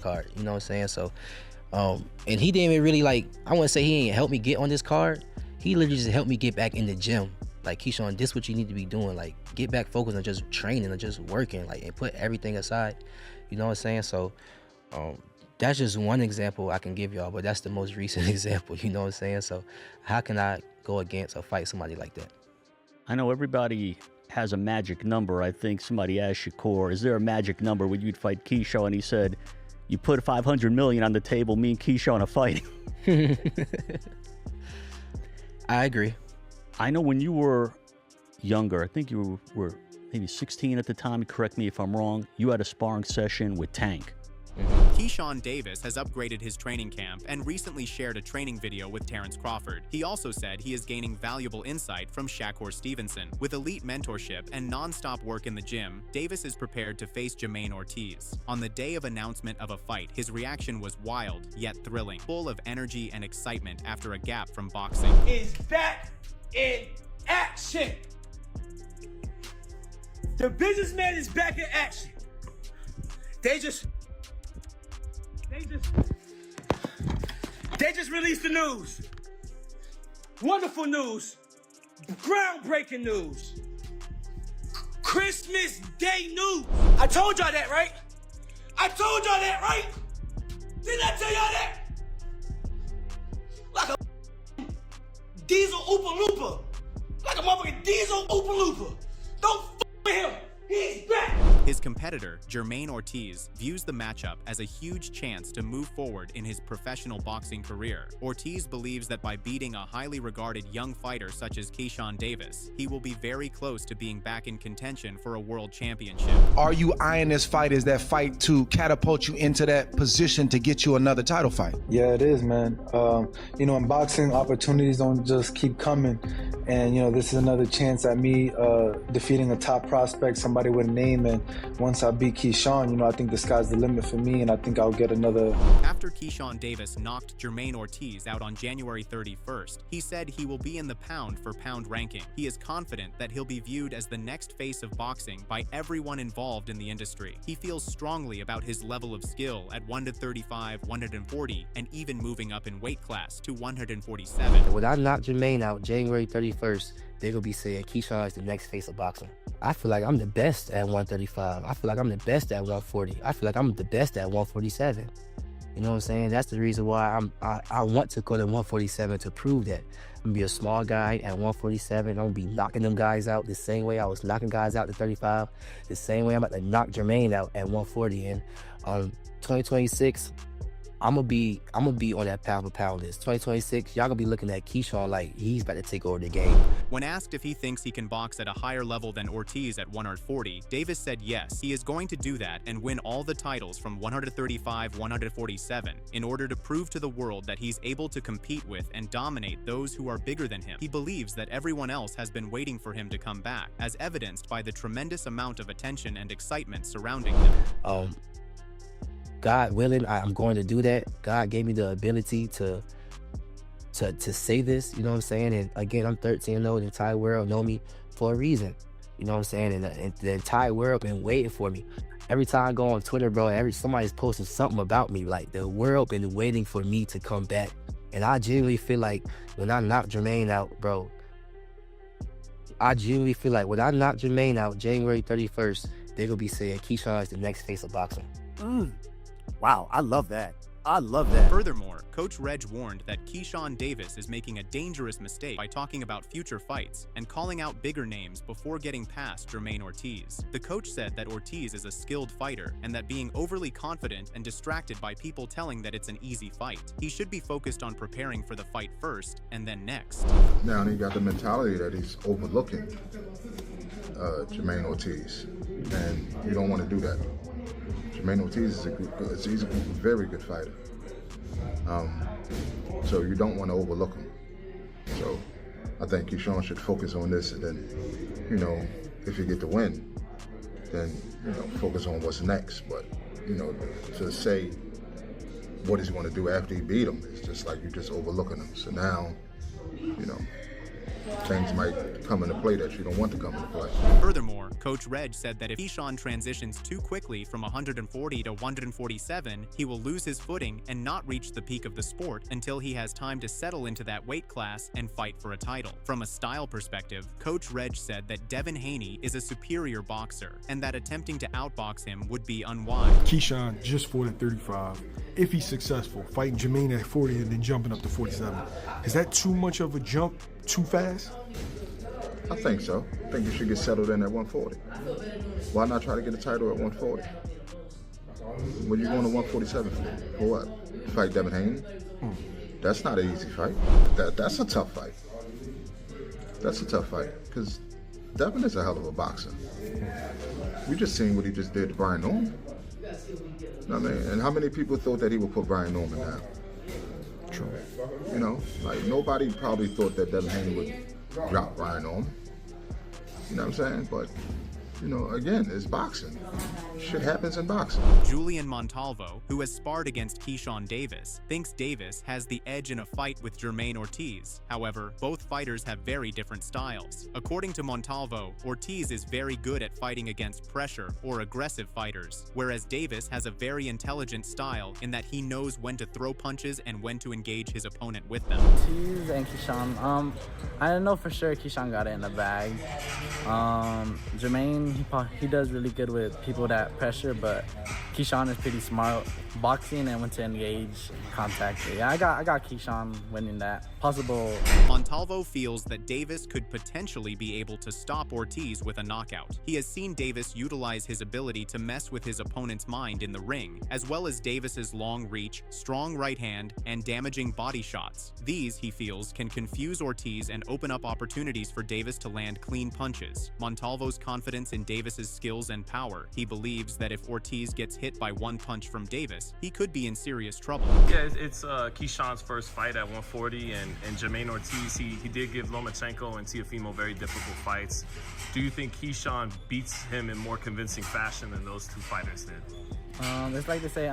card. You know what I'm saying? So, and he didn't even really like, I wouldn't say he ain't helped me get on this card. He literally just helped me get back in the gym. Like, Keyshawn, this is what you need to be doing. Like, get back focused on just training and just working, like, and put everything aside. You know what I'm saying? So, that's just one example I can give y'all, but that's the most recent example. You know what I'm saying? So, how can I go against or fight somebody like that? I know everybody has a magic number. I think somebody asked Shakur, is there a magic number when you'd fight Keyshawn? And he said, you put $500 million on the table, me and Keyshawn are fighting. I agree. I know when you were younger, I think you were maybe 16 at the time, correct me if I'm wrong, you had a sparring session with Tank. Keyshawn Davis has upgraded his training camp and recently shared a training video with Terrence Crawford. He also said he is gaining valuable insight from Shakur Stevenson. With elite mentorship and non-stop work in the gym, Davis is prepared to face Jermaine Ortiz. On the day of announcement of a fight, his reaction was wild yet thrilling, full of energy and excitement after a gap from boxing. Is back in action. The businessman is back in action. They just released the news. Wonderful news. Groundbreaking news. Christmas Day news. I told y'all that, right? I told y'all that, right? Didn't I tell y'all that? Like a diesel Oopa Loopa. Like a motherfucking diesel Oopa Loopa. Don't f with him. He's back! His competitor, Jermaine Ortiz, views the matchup as a huge chance to move forward in his professional boxing career. Ortiz believes that by beating a highly regarded young fighter such as Keyshawn Davis, he will be very close to being back in contention for a world championship. Are you eyeing this fight as that fight to catapult you into that position to get you another title fight? Yeah, it is, man. You know, in boxing, opportunities don't just keep coming. And, you know, this is another chance at me defeating a top prospect, somebody with a name. And once I beat Keyshawn, you know, I think the sky's the limit for me, and I think I'll get another. After Keyshawn Davis knocked Jermaine Ortiz out on January 31st, he said he will be in the pound-for-pound ranking. He is confident that he'll be viewed as the next face of boxing by everyone involved in the industry. He feels strongly about his level of skill at 135, 140, and even moving up in weight class to 147. When I knock Jermaine out January 31st, they're going to be saying Keyshawn is the next face of boxing. I feel like I'm the best at 135. I feel like I'm the best at 140. I feel like I'm the best at 147. You know what I'm saying? That's the reason why I want to go to 147 to prove that. I'm going to be a small guy at 147. I'm going to be knocking them guys out the same way I was knocking guys out at 35. The same way I'm about to knock Jermaine out at 140. And 2026, I'm gonna be on that pound for pound list. 2026, y'all gonna be looking at Keyshawn like he's about to take over the game. When asked if he thinks he can box at a higher level than Ortiz at 140, Davis said yes, he is going to do that and win all the titles from 135, 147 in order to prove to the world that he's able to compete with and dominate those who are bigger than him. He believes that everyone else has been waiting for him to come back, as evidenced by the tremendous amount of attention and excitement surrounding him. God willing, I'm going to do that. God gave me the ability to say this, you know what I'm saying? And again, I'm 13 old, the entire world know me for a reason. You know what I'm saying? And the entire world been waiting for me. Every time I go on Twitter, bro, somebody's posting something about me. Like, the world been waiting for me to come back. And I genuinely feel like when I knock Jermaine out, bro, I genuinely feel like when I knock Jermaine out January 31st, they're gonna be saying Keyshawn is the next face of boxing. Wow, I love that. I love that. Furthermore, Coach Reg warned that Keyshawn Davis is making a dangerous mistake by talking about future fights and calling out bigger names before getting past Jermaine Ortiz. The coach said that Ortiz is a skilled fighter and that being overly confident and distracted by people telling that it's an easy fight. He should be focused on preparing for the fight first and then next. Now he got the mentality that he's overlooking Jermaine Ortiz, and you don't want to do that. Jermaine Ortiz is he's a very good fighter. So you don't want to overlook him. So I think Keyshawn should focus on this, and then, you know, if you get the win, then, you know, focus on what's next. But, you know, to say what he's going to do after he beat him, it's just like you're just overlooking him. So now, you know, things might come into play that you don't want to come into play. Furthermore, Coach Reg said that if Keyshawn transitions too quickly from 140 to 147, he will lose his footing and not reach the peak of the sport until he has time to settle into that weight class and fight for a title. From a style perspective, Coach Reg said that Devin Haney is a superior boxer and that attempting to outbox him would be unwise. Keyshawn just fought at 35. If he's successful, fighting Jermaine at 40 and then jumping up to 47, is that too much of a jump, too fast? I think so. I think you should get settled in at 140. Why not try to get a title at 140? What are you going to 147 for? For what? Fight Devin Haney? That's not an easy fight. That's a tough fight. That's a tough fight because Devin is a hell of a boxer. We just seen what he just did to Brian Norman. I mean, and how many people thought that he would put Brian Norman down? True. You know, like nobody probably thought that Devin Haney would drop Brian Norman. You know what I'm saying? But, you know, again, it's boxing. Shit happens in boxing. Julian Montalvo, who has sparred against Keyshawn Davis, thinks Davis has the edge in a fight with Jermaine Ortiz. However, both fighters have very different styles. According to Montalvo, Ortiz is very good at fighting against pressure or aggressive fighters, whereas Davis has a very intelligent style in that he knows when to throw punches and when to engage his opponent with them. Ortiz and Keyshawn, I don't know for sure Keyshawn got it in the bag. Jermaine, he does really good with people that pressure, but Keyshawn is pretty smart boxing and when to engage contact. Yeah, I got Keyshawn winning that. Possible. Montalvo feels that Davis could potentially be able to stop Ortiz with a knockout. He has seen Davis utilize his ability to mess with his opponent's mind in the ring, as well as Davis's long reach, strong right hand, and damaging body shots. These, he feels, can confuse Ortiz and open up opportunities for Davis to land clean punches. Montalvo's confidence in Davis's skills and power. He believes that if Ortiz gets hit by one punch from Davis, he could be in serious trouble. Yeah, it's Keyshawn's first fight at 140, and Jermaine Ortiz, he did give Lomachenko and Teofimo very difficult fights. Do you think Keyshawn beats him in more convincing fashion than those two fighters did? It's like they say,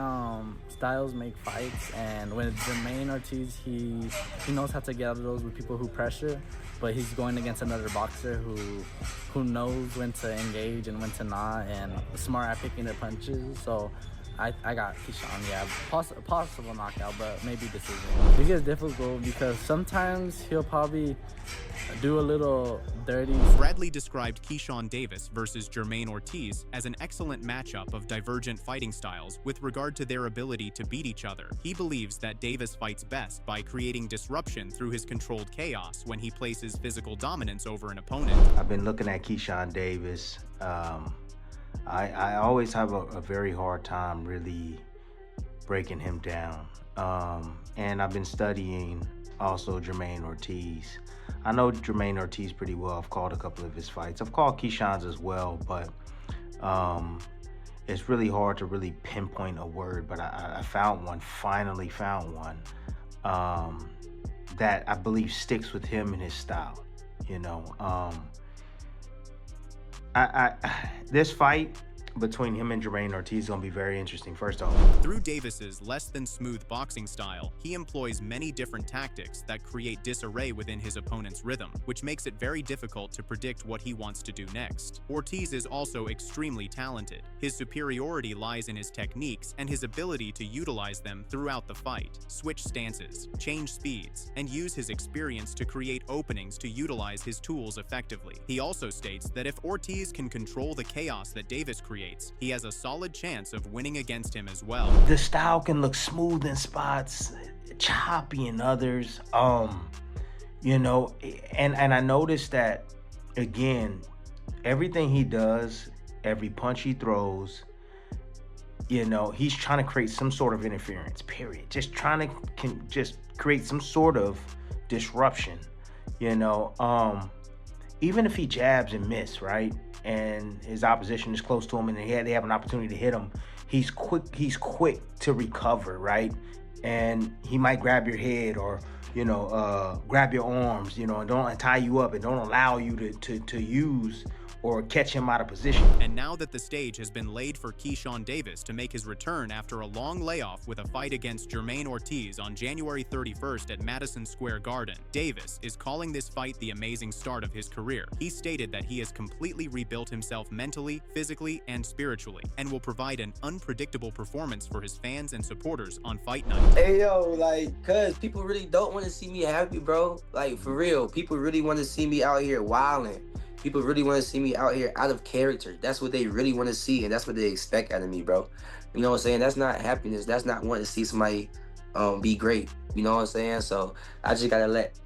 styles make fights, and with Jermaine Ortiz, he knows how to get out of those with people who pressure, but he's going against another boxer who knows when to engage and when to not, and smart at picking their punches. So I got Keyshawn, yeah. Possible knockout, but maybe decision. It gets difficult because sometimes he'll probably do a little dirty. Bradley described Keyshawn Davis versus Jermaine Ortiz as an excellent matchup of divergent fighting styles with regard to their ability to beat each other. He believes that Davis fights best by creating disruption through his controlled chaos when he places physical dominance over an opponent. I've been looking at Keyshawn Davis. I always have a very hard time really breaking him down. And I've been studying also Jermaine Ortiz. I know Jermaine Ortiz pretty well. I've called a couple of his fights. I've called Keyshawn's as well, but it's really hard to really pinpoint a word, but I found one, finally found one, that I believe sticks with him and his style, you know. This fight between him and Jermaine Ortiz is going to be very interesting, first off. Through Davis's less than smooth boxing style, he employs many different tactics that create disarray within his opponent's rhythm, which makes it very difficult to predict what he wants to do next. Ortiz is also extremely talented. His superiority lies in his techniques and his ability to utilize them throughout the fight, switch stances, change speeds, and use his experience to create openings to utilize his tools effectively. He also states that if Ortiz can control the chaos that Davis creates, he has a solid chance of winning against him as well. The style can look smooth in spots, choppy in others, you know, and I noticed that, again, everything he does, every punch he throws, you know, he's trying to create some sort of interference, period. Just trying to just create some sort of disruption, you know. Even if he jabs and miss, right, and his opposition is close to him and they have an opportunity to hit him, he's quick to recover, right? And he might grab your head or, you know, grab your arms, you know, and don't tie you up and don't allow you to use or catch him out of position. And now that the stage has been laid for Keyshawn Davis to make his return after a long layoff with a fight against Jermaine Ortiz on January 31st at Madison Square Garden, Davis is calling this fight the amazing start of his career. He stated that he has completely rebuilt himself mentally, physically, and spiritually, and will provide an unpredictable performance for his fans and supporters on fight night. Hey yo, like, cuz people really don't want to see me happy, bro. Like, for real, people really want to see me out here wilding. People really want to see me out here out of character. That's what they really want to see, and that's what they expect out of me, bro. You know what I'm saying? That's not happiness. That's not wanting to see somebody be great. You know what I'm saying? So I just gotta let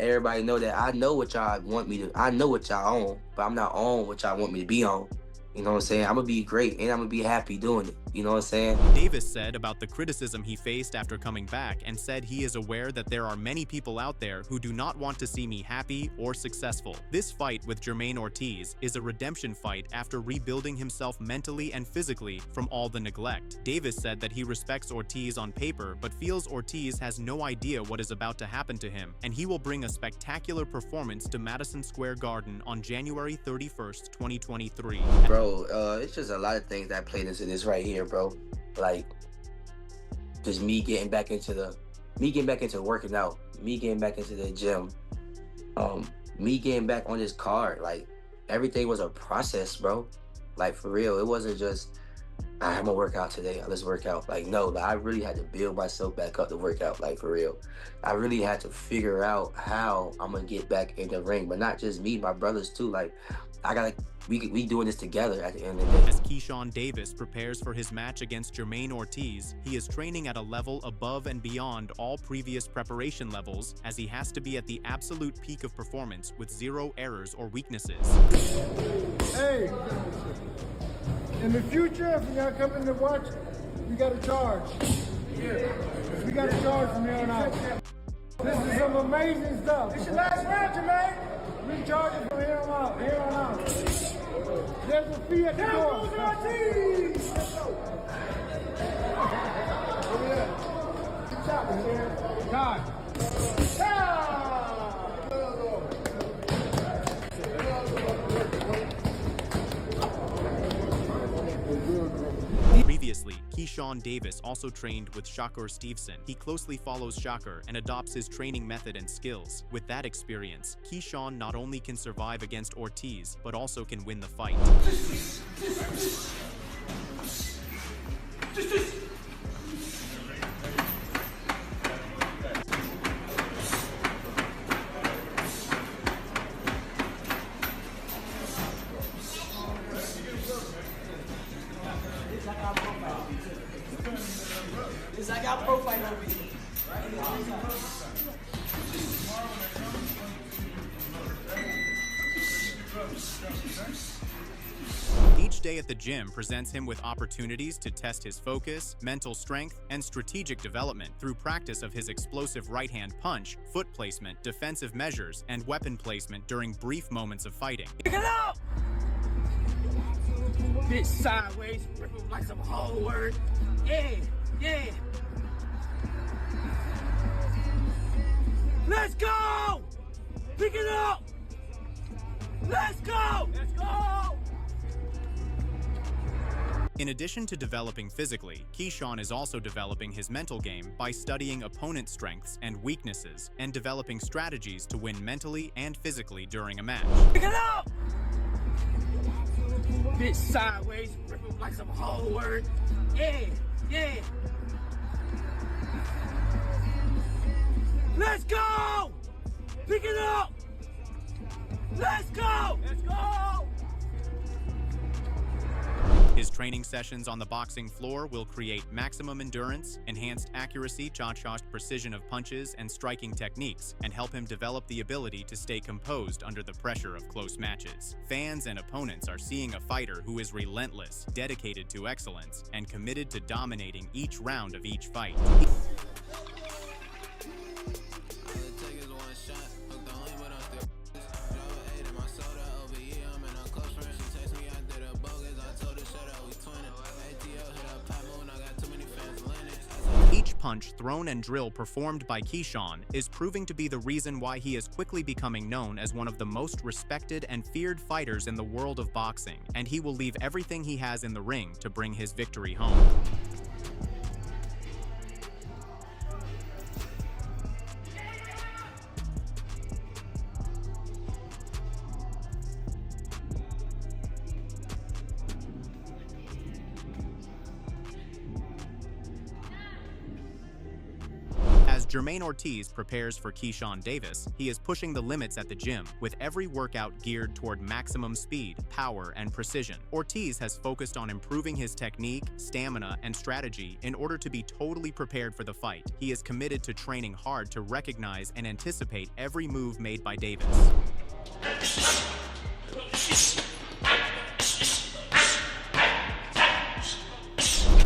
everybody know that I know what y'all want me to. I know what y'all on, but I'm not on what y'all want me to be on. You know what I'm saying? I'm gonna be great and I'm gonna be happy doing it. You know what I'm saying? Davis said about the criticism he faced after coming back and said he is aware that there are many people out there who do not want to see me happy or successful. This fight with Jermaine Ortiz is a redemption fight after rebuilding himself mentally and physically from all the neglect. Davis said that he respects Ortiz on paper, but feels Ortiz has no idea what is about to happen to him, and he will bring a spectacular performance to Madison Square Garden on January 31st, 2023. Bro, it's just a lot of things that played into this right here, bro. Like, just me getting back into working out, me getting back into the gym, me getting back on this card. Like, everything was a process, bro. Like, for real, it wasn't just, I'm gonna work out today, let's work out. Like, no, like, I really had to build myself back up to work out, like, for real. I really had to figure out how I'm gonna get back in the ring, but not just me, my brothers too. Like, we doing this together at the end of the day. As Keyshawn Davis prepares for his match against Jermaine Ortiz, he is training at a level above and beyond all previous preparation levels, as he has to be at the absolute peak of performance with zero errors or weaknesses. Hey, in the future, if y'all come in to watch, we got to charge. We got to charge from here on out. This is some amazing stuff. It's your last round, Jermaine. We charge it from here on out. There's a fee at the door. Good job, man. God. Previously, Keyshawn Davis also trained with Shakur Stevenson. He closely follows Shakur and adopts his training method and skills. With that experience, Keyshawn not only can survive against Ortiz, but also can win the fight. I got profile over here. Each day at the gym presents him with opportunities to test his focus, mental strength, and strategic development through practice of his explosive right-hand punch, foot placement, defensive measures, and weapon placement during brief moments of fighting. Pick it up! Bitch sideways, rip him like some whole word. Yeah. Let's go! Pick it up! Let's go! In addition to developing physically, Keyshawn is also developing his mental game by studying opponent strengths and weaknesses and developing strategies to win mentally and physically during a match. Pick it up! Bitch sideways, rip him like some whole word. Yeah. Let's go! Pick it up! Let's go! His training sessions on the boxing floor will create maximum endurance, enhanced accuracy, precision of punches, and striking techniques, and help him develop the ability to stay composed under the pressure of close matches. Fans and opponents are seeing a fighter who is relentless, dedicated to excellence, and committed to dominating each round of each fight. punch, thrown, and drill performed by Keyshawn is proving to be the reason why he is quickly becoming known as one of the most respected and feared fighters in the world of boxing, and he will leave everything he has in the ring to bring his victory home. As Jermaine Ortiz prepares for Keyshawn Davis, he is pushing the limits at the gym, with every workout geared toward maximum speed, power, and precision. Ortiz has focused on improving his technique, stamina, and strategy in order to be totally prepared for the fight. He is committed to training hard to recognize and anticipate every move made by Davis.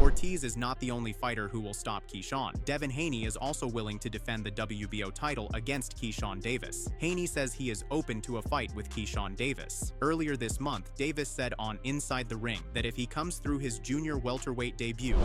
Ortiz is not the only fighter who will stop Keyshawn. Devin Haney is also willing to defend the WBO title against Keyshawn Davis. Haney says he is open to a fight with Keyshawn Davis. Earlier this month, Davis said on Inside the Ring that if he comes through his junior welterweight debut,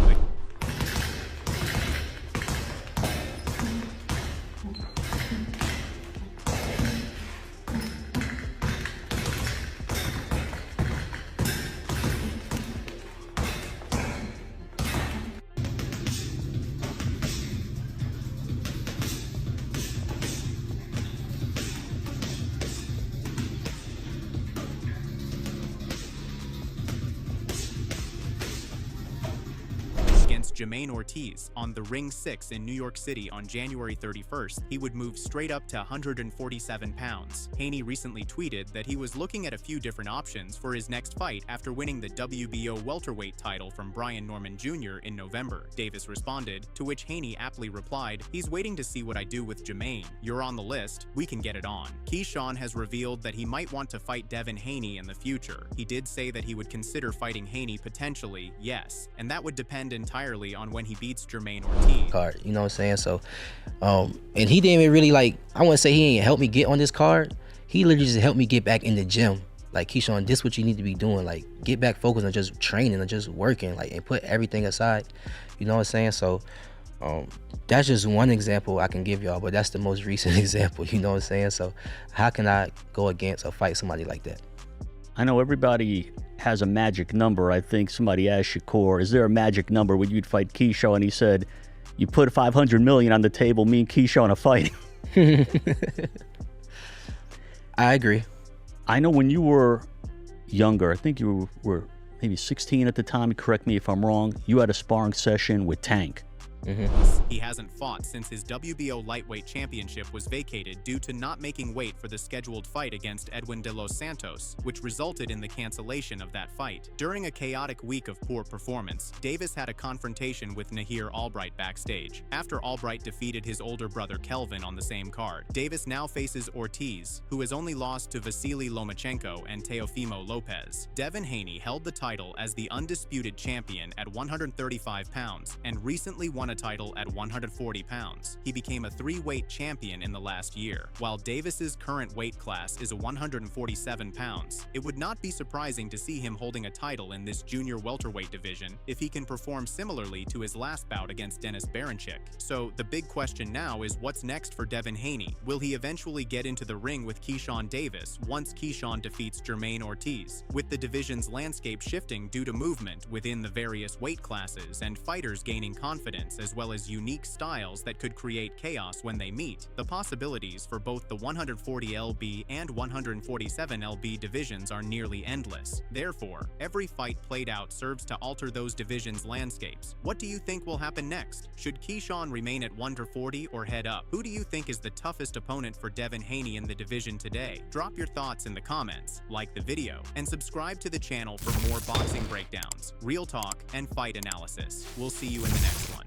Jermaine Ortiz on the Ring 6 in New York City on January 31st, he would move straight up to 147 pounds. Haney recently tweeted that he was looking at a few different options for his next fight after winning the WBO welterweight title from Brian Norman Jr. in November. Davis responded, to which Haney aptly replied, "He's waiting to see what I do with Jermaine. You're on the list. We can get it on." Keyshawn has revealed that he might want to fight Devin Haney in the future. He did say that he would consider fighting Haney potentially, yes, and that would depend entirely on when he beats Jermaine Ortiz. Card, you know what I'm saying? So, and he didn't even really I wouldn't say he ain't helped me get on this card. He literally just helped me get back in the gym. Like, Keyshawn, this is what you need to be doing. Like, get back focused on just training and just working, and put everything aside. You know what I'm saying? So, that's just one example I can give y'all, but that's the most recent example. You know what I'm saying? So, how can I go against or fight somebody like that? I know everybody has a magic number. I think somebody asked Shakur, is there a magic number when you'd fight Keyshawn? And he said, you put $500 million on the table, me and Keyshawn are fighting. I agree. I know when you were younger, I think you were maybe 16 at the time, correct me if I'm wrong, you had a sparring session with Tank. He hasn't fought since his WBO lightweight championship was vacated due to not making weight for the scheduled fight against Edwin de los Santos, which resulted in the cancellation of that fight. During a chaotic week of poor performance, Davis had a confrontation with Nahir Albright backstage. After Albright defeated his older brother Kelvin on the same card, Davis now faces Ortiz, who has only lost to Vasily Lomachenko and Teofimo Lopez. Devin Haney held the title as the undisputed champion at 135 pounds and recently won a title at 140 pounds. He became a three-weight champion in the last year. While Davis's current weight class is 147 pounds, it would not be surprising to see him holding a title in this junior welterweight division if he can perform similarly to his last bout against Dennis Baranchyk. So the big question now is what's next for Devin Haney? Will he eventually get into the ring with Keyshawn Davis once Keyshawn defeats Jermaine Ortiz? With the division's landscape shifting due to movement within the various weight classes and fighters gaining confidence as well as unique styles that could create chaos when they meet, the possibilities for both the 140 lb and 147 lb divisions are nearly endless. Therefore, every fight played out serves to alter those divisions' landscapes. What do you think will happen next? Should Keyshawn remain at 140 or head up? Who do you think is the toughest opponent for Devin Haney in the division today? Drop your thoughts in the comments, like the video, and subscribe to the channel for more boxing breakdowns, real talk, and fight analysis. We'll see you in the next one.